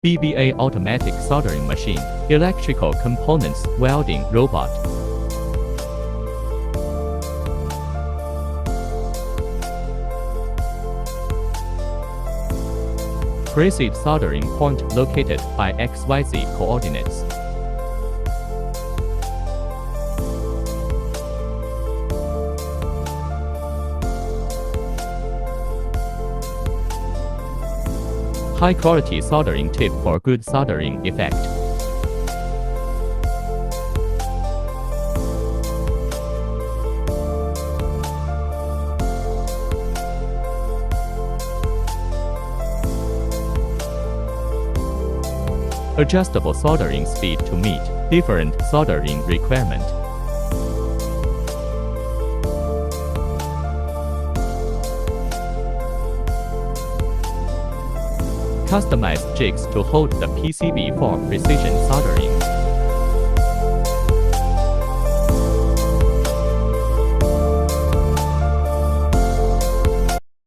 BBA automatic soldering machine, electrical components welding robot. Preset soldering point located by XYZ coordinates. High-quality soldering tip for good soldering effect. Adjustable soldering speed to meet different soldering requirement. Customized jigs to hold the PCB for precision soldering.